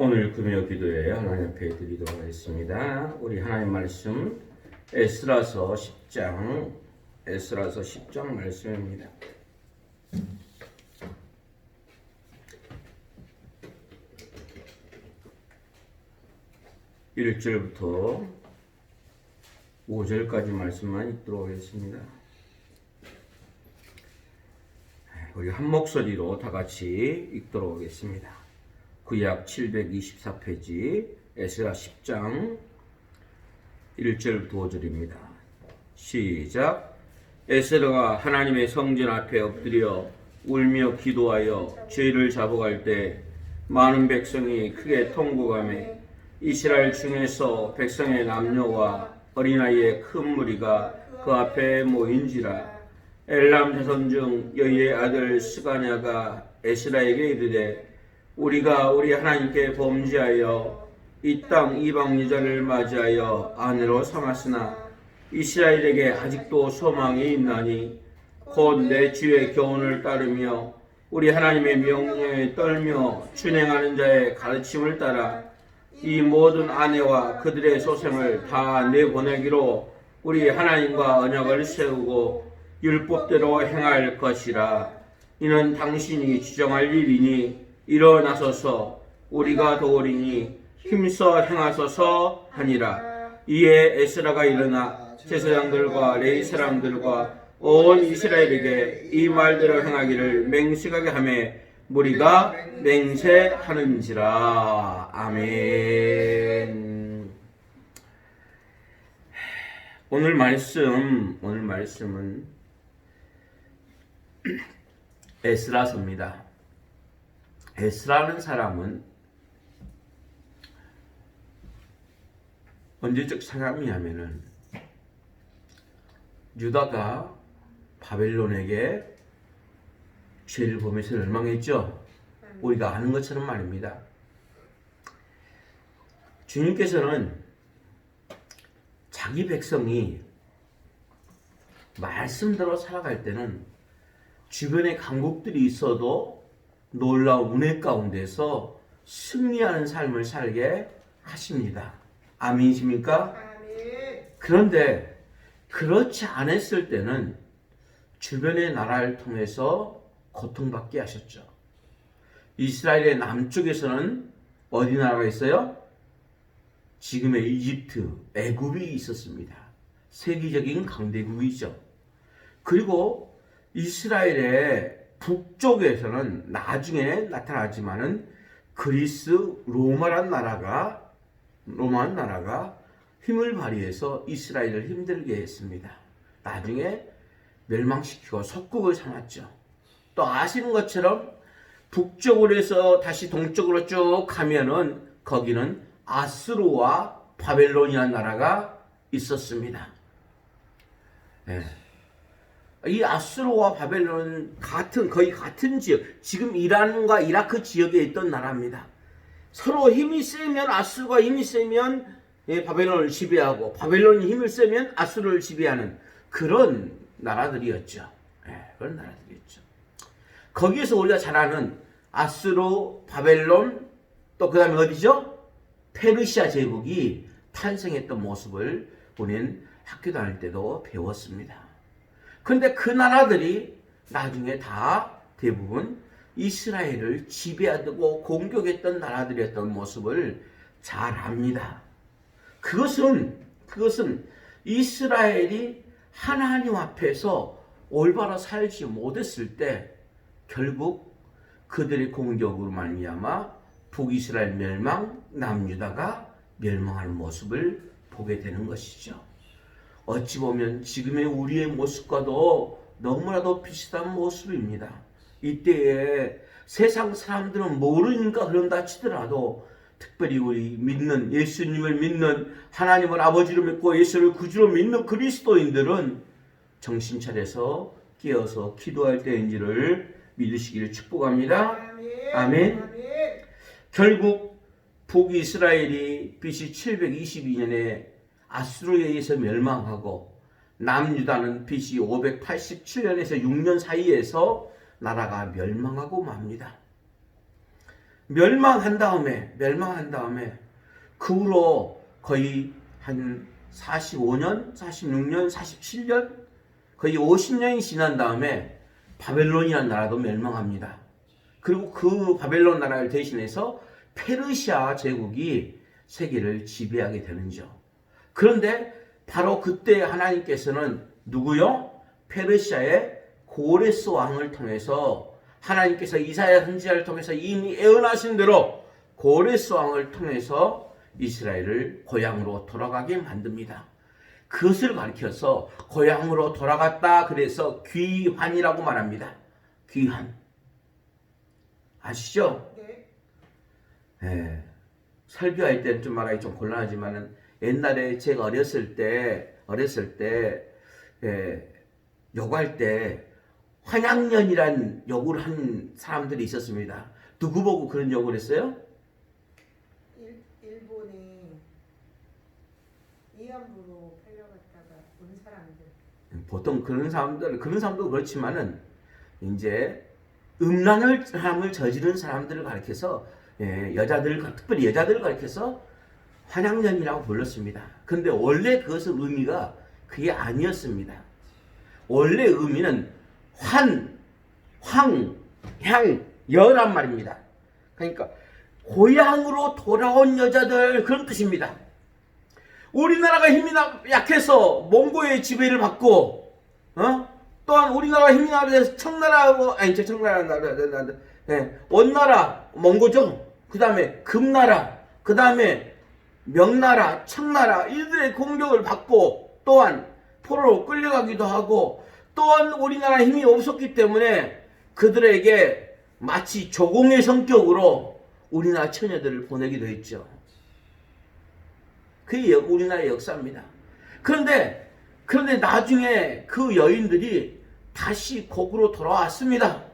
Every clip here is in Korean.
오늘 금요 기도에 하나님 앞에 드리도록 하겠습니다. 우리 하나님 말씀 에스라서 10장 말씀입니다. 1절부터 5절까지 말씀만 읽도록 하겠습니다. 우리 한 목소리로 다 같이 읽도록 하겠습니다. 구약 724페이지 에스라 10장 1절부터 5절입니다. 시작. 에스라가 하나님의 성전 앞에 엎드려 울며 기도하여 죄를 잡아갈 때 많은 백성이 크게 통곡하며 이스라엘 중에서 백성의 남녀와 어린아이의 큰 무리가 그 앞에 모인지라. 엘람 자손 중 여이의 아들 스가냐가 에스라에게 이르되 우리가 우리 하나님께 범죄하여 이 땅 이방 여자를 맞이하여 아내로 삼았으나 이스라엘에게 아직도 소망이 있나니 곧 내 주의 교훈을 따르며 우리 하나님의 명령에 떨며 준행하는 자의 가르침을 따라 이 모든 아내와 그들의 소생을 다 내보내기로 우리 하나님과 언약을 세우고 율법대로 행할 것이라. 이는 당신이 지정할 일이니 일어나소서 우리가 도우리니 힘써 행하소서 하니라. 이에 에스라가 일어나 제사장들과 레위 사람들과 온 이스라엘에게 이 말대로 행하기를 맹세하게 하며 무리가 맹세하는지라. 아멘. 오늘 말씀은 에스라서입니다. 에스라는 사람은 언제적 사람이냐면은 유다가 바벨론에게 죄를 범해서 멸망했죠. 우리가 아는 것처럼 말입니다. 주님께서는 자기 백성이 말씀대로 살아갈 때는 주변에 강국들이 있어도 놀라운 은혜 가운데서 승리하는 삶을 살게 하십니다. 아멘이십니까? 그런데 그렇지 않았을 때는 주변의 나라를 통해서 고통받게 하셨죠. 이스라엘의 남쪽에서는 어디 나라가 있어요? 지금의 이집트, 애굽이 있었습니다. 세계적인 강대국이죠. 그리고 이스라엘의 북쪽에서는 나중에 나타나지만은 그리스, 로마란 나라가 힘을 발휘해서 이스라엘을 힘들게 했습니다. 나중에 멸망시키고 속국을 삼았죠. 또 아시는 것처럼 북쪽으로 해서 다시 동쪽으로 쭉 가면은 거기는 아수르와 바벨론이라는 나라가 있었습니다. 네. 이 아수르와 바벨론은 거의 같은 지역, 지금 이란과 이라크 지역에 있던 나라입니다. 서로 힘이 세면 아수르가 힘이 세면 바벨론을 지배하고 바벨론이 힘을 세면 아수르를 지배하는 그런 나라들이었죠. 그런 나라들이었죠. 거기에서 우리가 잘 아는 아수르, 바벨론, 또 그 다음에 어디죠? 페르시아 제국이 탄생했던 모습을 우리는 학교 다닐 때도 배웠습니다. 그런데 그 나라들이 나중에 다 대부분 이스라엘을 지배하고 공격했던 나라들이었던 모습을 잘 압니다. 그것은 이스라엘이 하나님 앞에서 올바로 살지 못했을 때 결국 그들의 공격으로 말미암아 북이스라엘 멸망, 남유다가 멸망하는 모습을 보게 되는 것이죠. 어찌 보면 지금의 우리의 모습과도 너무나도 비슷한 모습입니다. 이때에 세상 사람들은 모르니까 그런다 치더라도 특별히 우리 믿는 예수님을 믿는 하나님을 아버지로 믿고 예수를 구주로 믿는 그리스도인들은 정신 차려서 깨어서 기도할 때인지를 믿으시기를 축복합니다. 아멘. 결국 북이스라엘이 BC 722년에 아수르에 의해서 멸망하고 남유다는 BC 587년에서 6년 사이에서 나라가 멸망하고 맙니다. 멸망한 다음에 그 후로 거의 한 45년, 46년, 47년 거의 50년이 지난 다음에 바벨론이라는 나라도 멸망합니다. 그리고 그 바벨론 나라를 대신해서 페르시아 제국이 세계를 지배하게 되는죠. 그런데 바로 그때 하나님께서는 누구요? 페르시아의 고레스 왕을 통해서 하나님께서 이사야 선지자를 통해서 이미 예언하신 대로 고레스 왕을 통해서 이스라엘을 고향으로 돌아가게 만듭니다. 그것을 가리켜서 고향으로 돌아갔다 그래서 귀환이라고 말합니다. 귀환. 아시죠? 네. 설교할 때는 좀 말하기 좀 곤란하지만은 옛날에 제가 어렸을 때 요구할 때 환양년이란 요구를 한 사람들이 있었습니다. 누구 보고 그런 요구를 했어요? 일본에 위안부로 팔려갔다가 온 사람들. 보통 그런 사람도 그렇지만은 이제 음란을 저지른 사람들을 가리켜서 특별히 여자들을 가리켜서 환양년이라고 불렀습이다. 그런데 원래 그것의 의미가 그게 아니었습니다. 원래 의미는 여란 말입니다. 그러니까 고향으로 돌아온 여자들 그런 뜻입니다. 우리나라가 힘이 약해서 몽고의 지배를 받고 또한 우리나라가 힘이 약해서 원나라 몽고죠. 그 다음에 금나라, 그 다음에 명나라, 청나라 이들의 공격을 받고 또한 포로로 끌려가기도 하고 또한 우리나라 힘이 없었기 때문에 그들에게 마치 조공의 성격으로 우리나라 처녀들을 보내기도 했죠. 그게 우리나라의 역사입니다. 그런데 나중에 그 여인들이 다시 고국으로 돌아왔습니다.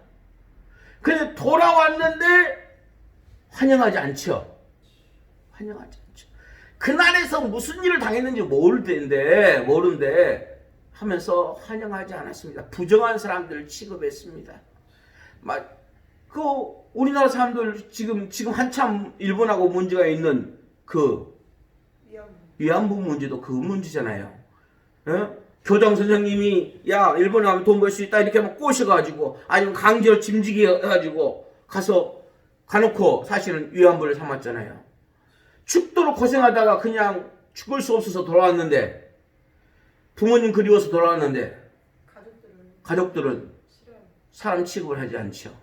그런데 돌아왔는데 환영하지 않죠. 그날에서 무슨 일을 당했는지 모르는데 하면서 환영하지 않았습니다. 부정한 사람들을 취급했습니다. 우리나라 사람들 지금 한참 일본하고 문제가 있는 그 위안부 문제도 그 문제잖아요. 교장 선생님이 야 일본에 가면 돈 벌 수 있다 이렇게 막 꼬셔가지고 아니면 강제로 짐지게 해가지고 가놓고 사실은 위안부를 삼았잖아요. 죽도록 고생하다가 그냥 죽을 수 없어서 돌아왔는데 부모님 그리워서 돌아왔는데 가족들은 사람 취급을 하지 않죠.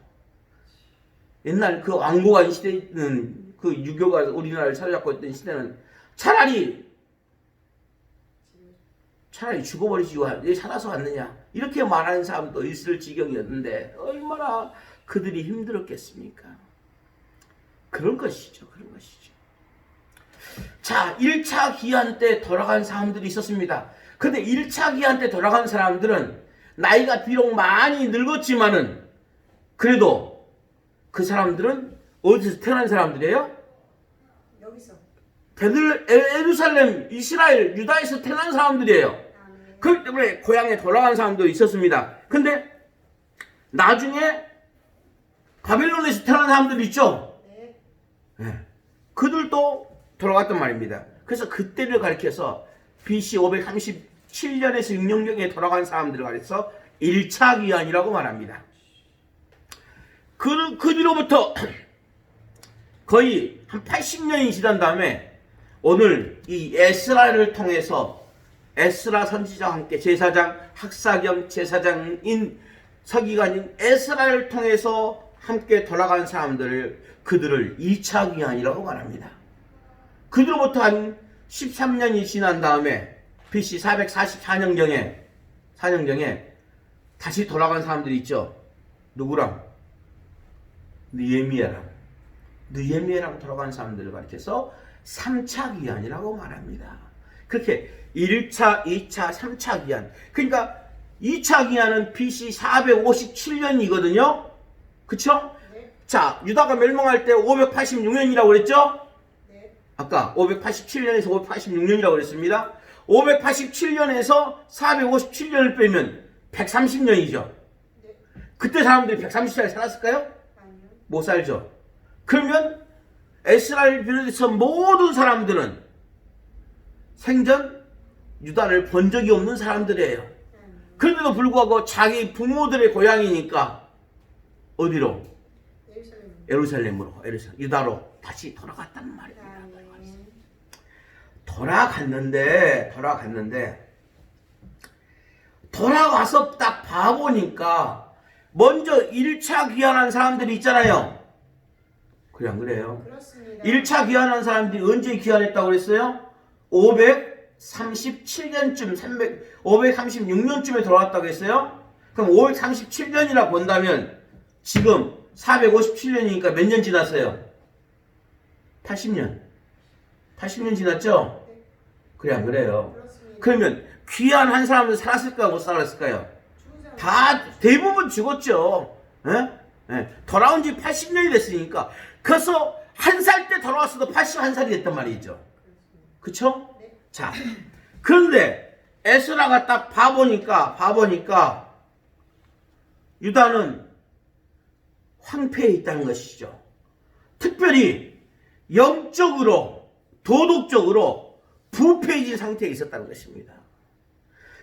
옛날 그 왕고간 시대는 그 유교가 우리나라를 사로잡고 있던 시대는 차라리 죽어버리지 왜 살아서 왔느냐 이렇게 말하는 사람도 있을 지경이었는데 얼마나 그들이 힘들었겠습니까? 그런 것이죠. 자, 1차 기한 때 돌아간 사람들이 있었습니다. 그런데 1차 기한 때 돌아간 사람들은 나이가 비록 많이 늙었지만은 그래도 그 사람들은 어디서 태어난 사람들이에요? 여기서. 예루살렘, 이스라엘, 유다에서 태어난 사람들이에요. 그렇기 때문에 고향에 돌아간 사람도 있었습니다. 근데 나중에 바벨론에서 태어난 사람들 있죠? 네. 그들도 돌아갔단 말입니다. 그래서 그때를 가리켜서 BC 537년에서 6년경에 돌아간 사람들을 가리켜서 1차 기한이라고 말합니다. 그 뒤로부터 거의 한 80년이 지난 다음에 오늘 이 에스라를 통해서 에스라 선지자와 함께 제사장, 학사 겸 제사장인 서기관인 에스라를 통해서 함께 돌아간 그들을 2차 기한이라고 말합니다. 그들로부터 한 13년이 지난 다음에 BC 444년경에 다시 돌아간 사람들이 있죠. 누구랑? 느헤미야랑 돌아간 사람들을 가리켜서 3차 기한이라고 말합니다. 그렇게 1차, 2차, 3차 기한. 그러니까 2차 기한은 BC 457년이거든요. 그쵸? 네. 자, 유다가 멸망할 때 586년이라고 그랬죠? 네. 아까 587년에서 586년이라고 그랬습니다. 587년에서 457년을 빼면 130년이죠. 네. 그때 사람들이 130살 살았을까요? 아니요. 못 살죠. 그러면 에스라를 비롯해서 모든 사람들은 생전 유다를 본 적이 없는 사람들이에요. 그런데도 불구하고 자기 부모들의 고향이니까 어디로? 예루살렘으로, 유다로 다시 돌아갔단 말입니다. 돌아가서 딱 봐보니까 먼저 1차 귀환한 사람들이 있잖아요. 그래 안 그래요? 그렇습니다. 1차 귀환한 사람들이 언제 귀환했다고 그랬어요? 537년쯤 536년쯤에 돌아왔다고 했어요. 그럼 537년이라 본다면 지금 457년이니까 몇 년 지났어요? 80년 지났죠? 그래 안 그래요? 그렇습니다. 그러면 귀환한 사람들 살았을까요? 못 살았을까요? 다 대부분 죽었죠. 돌아온 지 80년이 됐으니까. 그래서 한 살 때 돌아왔어도 81살이 됐단 말이죠. 그쵸? 네. 자, 그런데 에스라가 딱 봐보니까 유다는 황폐해 있다는 것이죠. 특별히 영적으로, 도덕적으로 부패해진 상태에 있었다는 것입니다.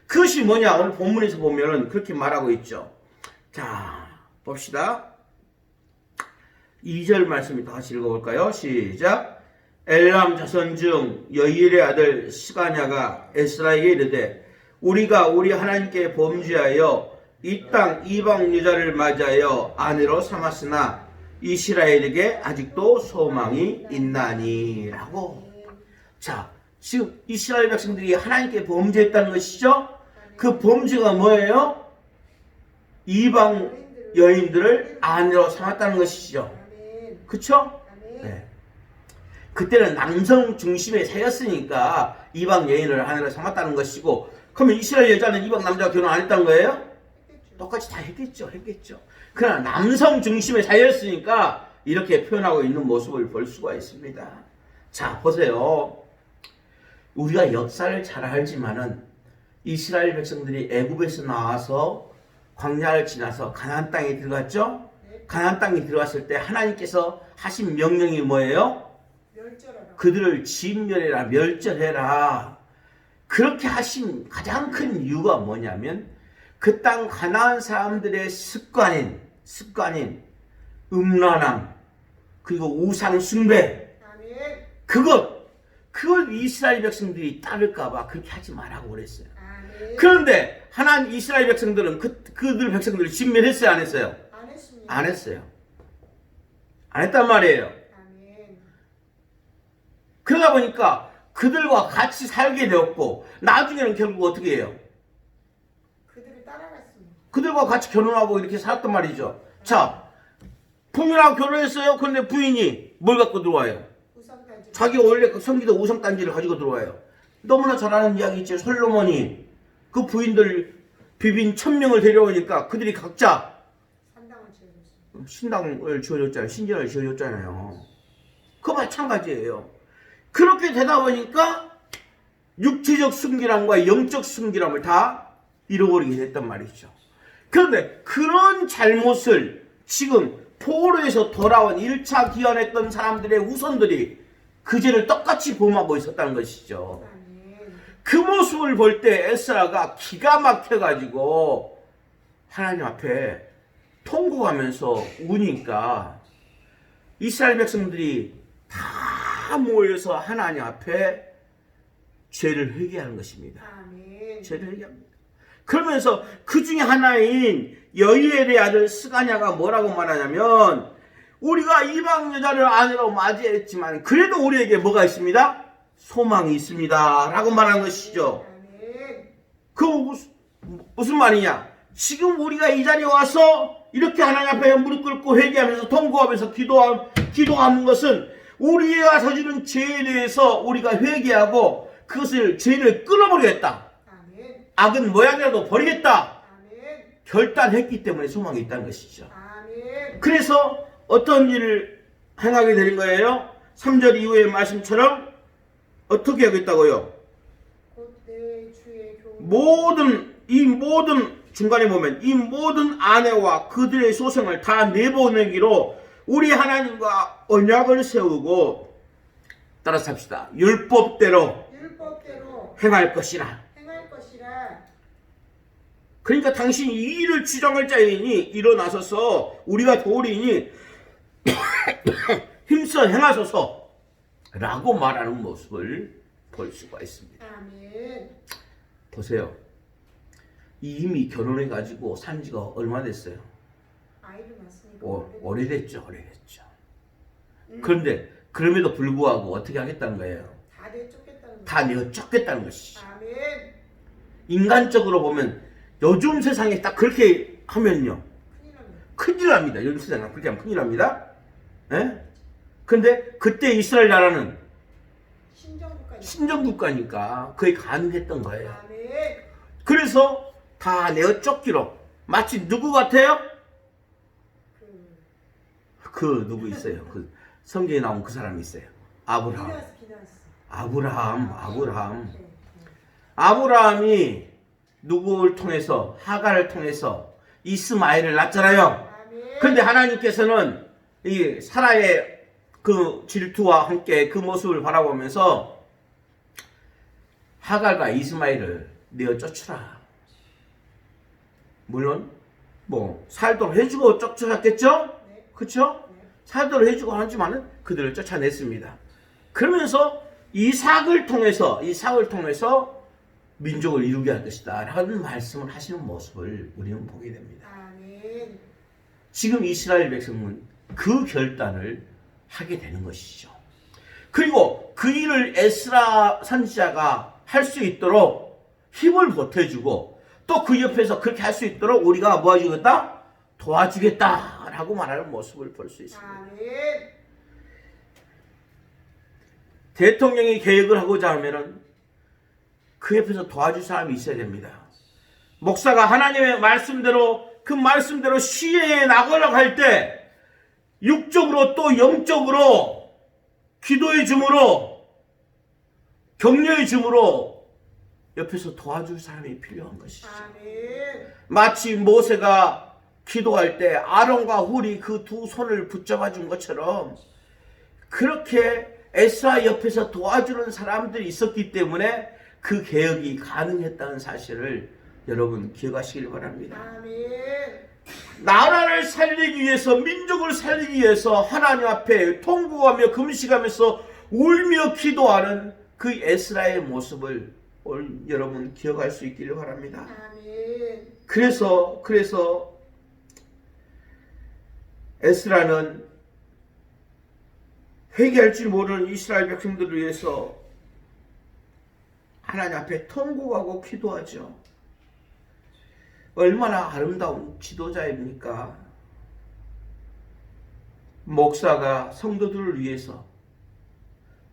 그것이 뭐냐? 오늘 본문에서 보면은 그렇게 말하고 있죠. 자, 봅시다. 2절 말씀을 다시 읽어볼까요? 시작. 엘람 자손 중 여일의 아들 스가냐가 에스라에게 이르되 우리가 우리 하나님께 범죄하여 이 땅 이방 여자를 맞이하여 아내로 삼았으나 이스라엘에게 아직도 소망이 있나니 라고. 자, 지금 이스라엘 백성들이 하나님께 범죄했다는 것이죠. 그 범죄가 뭐예요? 이방 여인들을 아내로 삼았다는 것이죠. 그쵸? 네. 그때는 남성 중심의 사였으니까 이방 여인을 아내로 삼았다는 것이고, 그러면 이스라엘 여자는 이방 남자와 결혼 안 했다는 거예요? 똑같이 다 했겠죠. 그러나 남성 중심의 사였으니까 이렇게 표현하고 있는 모습을 볼 수가 있습니다. 자, 보세요. 우리가 역사를 잘 알지만은 이스라엘 백성들이 애굽에서 나와서 광야를 지나서 가나안 땅에 들어갔죠? 가나안 땅에 들어갔을 때 하나님께서 하신 명령이 뭐예요? 멸절하라. 그들을 진멸해라, 멸절해라. 그렇게 하신 가장 큰 이유가 뭐냐면 그 땅 가나안 사람들의 습관인 음란함, 그리고 우상 숭배, 그걸 이스라엘 백성들이 따를까봐 그렇게 하지 말라고 그랬어요. 그런데 하나님 이스라엘 백성들은 그들 백성들을 진멸했어요, 안 했어요? 안 했습니다. 안 했어요. 안 했단 말이에요. 아멘. 그러다 보니까 그들과 같이 살게 되었고, 나중에는 결국 어떻게 해요? 그들을 따라갔습니다. 그들과 같이 결혼하고 이렇게 살았단 말이죠. 자, 부인하고 결혼했어요. 그런데 부인이 뭘 갖고 들어와요? 우상단지. 자기가 원래 섬기던 우상단지를 가지고 들어와요. 너무나 잘 아는 이야기 있죠. 솔로몬이 그 부인들 비빈 1000명을 데려오니까 그들이 각자 산당을 지어줬습니다. 신당을 지어줬잖아요. 신전을 지어줬잖아요. 그거 마찬가지예요. 그렇게 되다 보니까 육체적 순결함과 영적 순결함을 다 잃어버리게 됐단 말이죠. 그런데 그런 잘못을 지금 포로에서 돌아온 1차 귀환했던 사람들의 후손들이 그 죄를 똑같이 범하고 있었다는 것이죠. 아멘. 그 모습을 볼 때 에스라가 기가 막혀가지고 하나님 앞에 통곡하면서 우니까 이스라엘 백성들이 다 모여서 하나님 앞에 죄를 회개하는 것입니다. 아멘. 죄를 회개합니다. 그러면서 그 중에 하나인 여이엘의 아들 스가냐가 뭐라고 말하냐면 우리가 이방 여자를 아내로 맞이했지만 그래도 우리에게 뭐가 있습니다? 소망이 있습니다 라고 말하는 것이죠. 아멘. 그 무슨 말이냐? 지금 우리가 이 자리에 와서 이렇게 하나님 앞에 무릎 꿇고 회개하면서 통곡하면서 기도하는 것은 우리가 저지른 죄에 대해서 우리가 회개하고 그것을 죄를 끊어버리겠다. 아멘. 악은 모양이라도 버리겠다. 아멘. 결단했기 때문에 소망이 있다는 것이죠. 아멘. 그래서 어떤 일을 행하게 되는 거예요? 3절 이후의 말씀처럼 어떻게 하겠다고요? 곧 내 주의 교훈. 중간에 보면 이 모든 아내와 그들의 소생을 다 내보내기로 우리 하나님과 언약을 세우고 따라서 합시다. 율법대로 율법대로 행할 것이라. 행할 것이라. 그러니까 당신이 이 일을 주장할 자이니 일어나서서 우리가 도리니 힘써 행하소서 라고 말하는 모습을 볼 수가 있습니다. 아멘. 보세요. 이미 결혼해가지고 산 지가 얼마 됐어요? 아이를 낳았으니까 오래됐죠. 그런데 그럼에도 불구하고 어떻게 하겠다는 거예요? 다 내쫓겠다는 거. 다 내어 쫓겠다는 것이죠. 아멘. 인간적으로 보면 요즘 세상에 딱 그렇게 하면요. 큰일 납니다. 큰일 납니다. 요즘 세상에 그렇게 하면 큰일 납니다. 예? 근데 그때 이스라엘 나라는 신정국가니까. 신정국가니까 그게 가능했던 거예요. 아멘. 그래서 다 내어 쫓기로 마치 누구 같아요? 그 누구 있어요? 그 성경에 나온 그 사람이 있어요. 아브라함. 비나스. 아브라함. 네. 아브라함이 누구를 통해서 하갈을 통해서 이스마엘을 낳잖아요. 아멘. 그런데 하나님께서는 이 사라의 그 질투와 함께 그 모습을 바라보면서 하갈과 이스마엘을 내어 쫓으라. 물론 뭐 살도록 해주고 쫓아갔겠죠? 네. 그렇죠? 네. 살도록 해주고 하지만은 그들을 쫓아냈습니다. 그러면서 이삭을 통해서 민족을 이루게 할 것이다 라는 말씀을 하시는 모습을 우리는 보게 됩니다. 아멘. 지금 이스라엘 백성은 그 결단을 하게 되는 것이죠. 그리고 그 일을 에스라 선지자가 할 수 있도록 힘을 보태주고 또 그 옆에서 그렇게 할 수 있도록 우리가 뭐 해주겠다? 도와주겠다라고 말하는 모습을 볼 수 있습니다. 아멘. 대통령이 계획을 하고자 하면은 그 옆에서 도와줄 사람이 있어야 됩니다. 목사가 하나님의 말씀대로 그 말씀대로 시행해 나가려고 할 때 육적으로 또 영적으로 기도해 줌으로 격려해 줌으로 옆에서 도와줄 사람이 필요한 것이죠. 아멘. 마치 모세가 기도할 때 아론과 훌이 그 두 손을 붙잡아 준 것처럼 그렇게 에스라 옆에서 도와주는 사람들이 있었기 때문에 그 개혁이 가능했다는 사실을 여러분 기억하시길 바랍니다. 아멘. 나라를 살리기 위해서 민족을 살리기 위해서 하나님 앞에 통곡하며 금식하면서 울며 기도하는 그 에스라의 모습을 여러분 기억할 수 있기를 바랍니다. 아멘. 그래서 에스라는 회개할 줄 모르는 이스라엘 백성들을 위해서 하나님 앞에 통곡하고 기도하죠. 얼마나 아름다운 지도자입니까? 목사가 성도들을 위해서,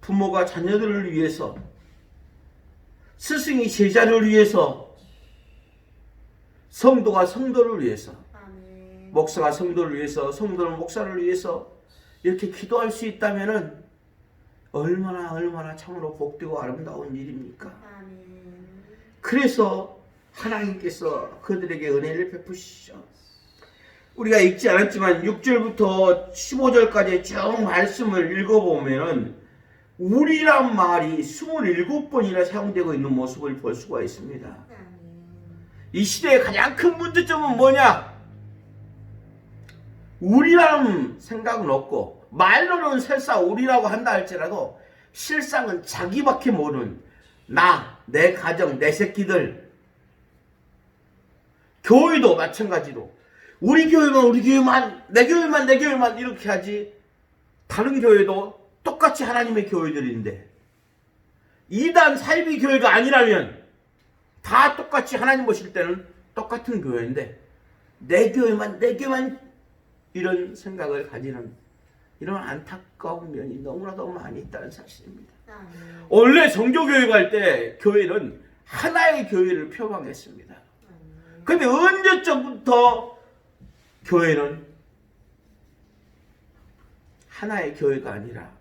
부모가 자녀들을 위해서, 스승이 제자를 위해서, 성도가 성도를 위해서, 아멘. 목사가 성도를 위해서, 성도는 목사를 위해서 이렇게 기도할 수 있다면은 얼마나 참으로 복되고 아름다운 일입니까? 아멘. 그래서 하나님께서 그들에게 은혜를 베푸시죠. 우리가 읽지 않았지만 6절부터 15절까지 쭉 말씀을 읽어보면 우리란 말이 27번이나 사용되고 있는 모습을 볼 수가 있습니다. 아멘. 이 시대의 가장 큰 문제점은 뭐냐? 우리라는 생각은 없고 말로는 설사 우리라고 한다 할지라도 실상은 자기밖에 모르는 나, 내 가정, 내 새끼들, 교회도 마찬가지로 우리 교회만 내 교회만 이렇게 하지 다른 교회도 똑같이 하나님의 교회들인데 이단 사이비 교회가 아니라면 다 똑같이 하나님 보실 때는 똑같은 교회인데 내 교회만 이런 생각을 가지는 이런 안타까운 면이 너무나도 많이 있다는 사실입니다. 아멘. 원래 정교교회 갈 때 교회는 하나의 교회를 표방했습니다. 근데 언제적부터 교회는 하나의 교회가 아니라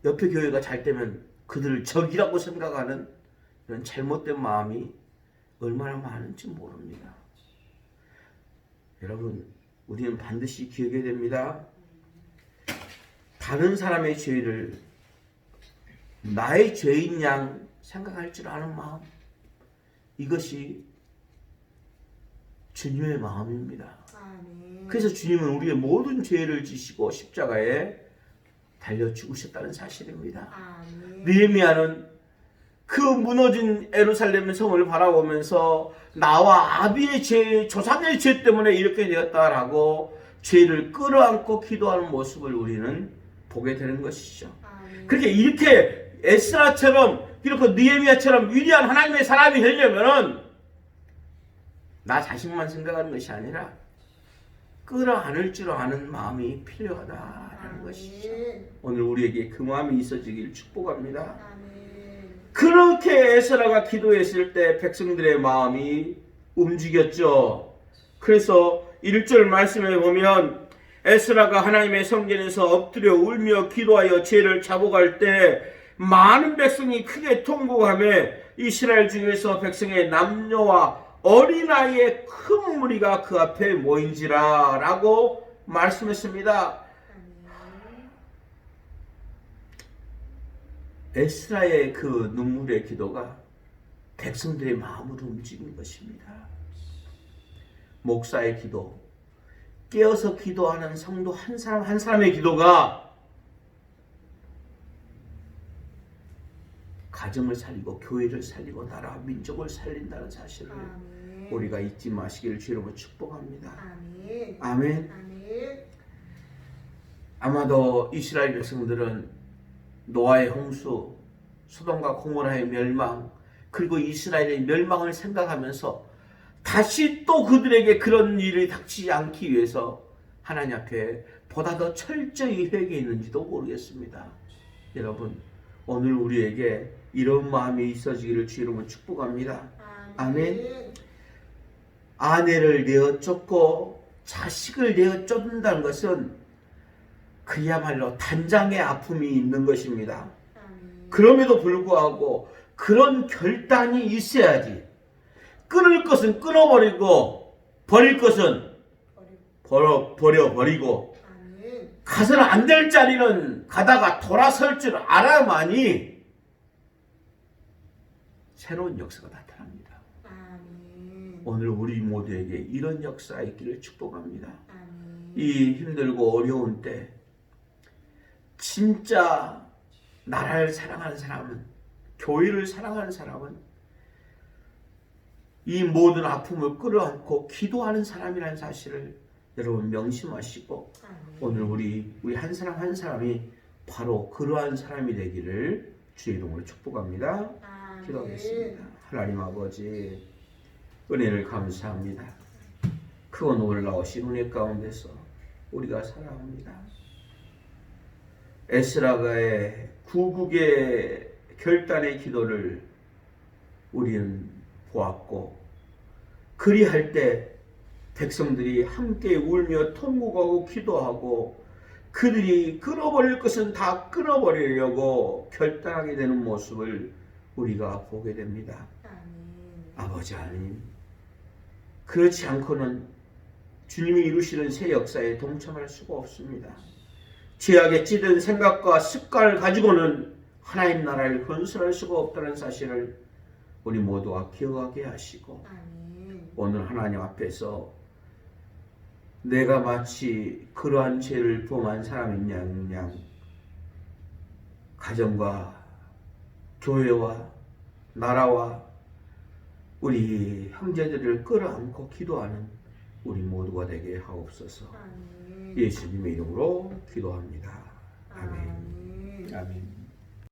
옆에 교회가 잘 되면 그들을 적이라고 생각하는 이런 잘못된 마음이 얼마나 많은지 모릅니다. 여러분, 우리는 반드시 기억해야 됩니다. 다른 사람의 죄를 나의 죄인 양 생각할 줄 아는 마음, 이것이 주님의 마음입니다. 아멘. 그래서 주님은 우리의 모든 죄를 지시고 십자가에 달려 죽으셨다는 사실입니다. 아멘. 느헤미야는 그 무너진 예루살렘 성을 바라보면서 나와 아비의 죄, 조상의 죄 때문에 이렇게 되었다라고 죄를 끌어안고 기도하는 모습을 우리는 보게 되는 것이죠. 아멘. 그렇게 이렇게 에스라처럼 이렇게 느헤미야처럼 위대한 하나님의 사람이 되려면은 나 자신만 생각하는 것이 아니라 끌어안을 줄 아는 마음이 필요하다라는 것이죠. 오늘 우리에게 그 마음이 있어지길 축복합니다. 아멘. 그렇게 에스라가 기도했을 때 백성들의 마음이 움직였죠. 그래서 1절 말씀에 보면 에스라가 하나님의 성전에서 엎드려 울며 기도하여 죄를 잡아갈 때 많은 백성이 크게 통곡하며 이스라엘 중에서 백성의 남녀와 어린아이의 큰 무리가 그 앞에 모인지라 라고 말씀했습니다. 에스라의 그 눈물의 기도가 백성들의 마음을 움직인 것입니다. 목사의 기도, 깨어서 기도하는 성도 한 사람 한 사람의 기도가 가정을 살리고 교회를 살리고 나라 민족을 살린다는 사실을 아멘. 우리가 잊지 마시기를 주님으로 축복합니다. 아멘. 아멘. 아멘. 아마도 이스라엘 백성들은 노아의 홍수, 소돔과 고모라의 멸망, 그리고 이스라엘의 멸망을 생각하면서 다시 또 그들에게 그런 일이 닥치지 않기 위해서 하나님 앞에 보다 더 철저히 회개했는지도 모르겠습니다. 여러분, 오늘 우리에게 이런 마음이 있어지기를 주 이름으로 축복합니다. 아멘. 아내를 내어 쫓고 자식을 내어 쫓는다는 것은 그야말로 단장의 아픔이 있는 것입니다. 그럼에도 불구하고 그런 결단이 있어야지. 끊을 것은 끊어버리고 버릴 것은 버려버리고 가서는 안 될 자리는 가다가 돌아설 줄 알아야만이 새로운 역사가 나타납니다. 오늘 우리 모두에게 이런 역사가 있기를 축복합니다. 이 힘들고 어려운 때 진짜 나라를 사랑하는 사람은, 교회를 사랑하는 사람은 이 모든 아픔을 끌어안고 기도하는 사람이라는 사실을 여러분 명심하시고 오늘 우리 한 사람 한 사람이 바로 그러한 사람이 되기를 주의 이름으로 축복합니다. 기도하겠습니다. 하나님 아버지, 은혜를 감사합니다. 크고 놀라우신 은혜 가운데서 우리가 살아갑니다. 에스라가의 구국의 결단의 기도를 우리는 보았고, 그리할 때 백성들이 함께 울며 통곡하고 기도하고 그들이 끊어버릴 것은 다 끊어버리려고 결단하게 되는 모습을 우리가 보게 됩니다. 아버지 하나님, 그렇지 않고는 주님이 이루시는 새 역사에 동참할 수가 없습니다. 죄악에 찌든 생각과 습관을 가지고는 하나님 나라를 건설할 수가 없다는 사실을 우리 모두가 기억하게 하시고, 오늘 하나님 앞에서 내가 마치 그러한 죄를 범한 사람인 양 가정과 교회와 나라와 우리 형제들을 끌어안고 기도하는 우리 모두가 되게 하옵소서. 예수님의 이름으로 기도합니다. 아멘. 아멘.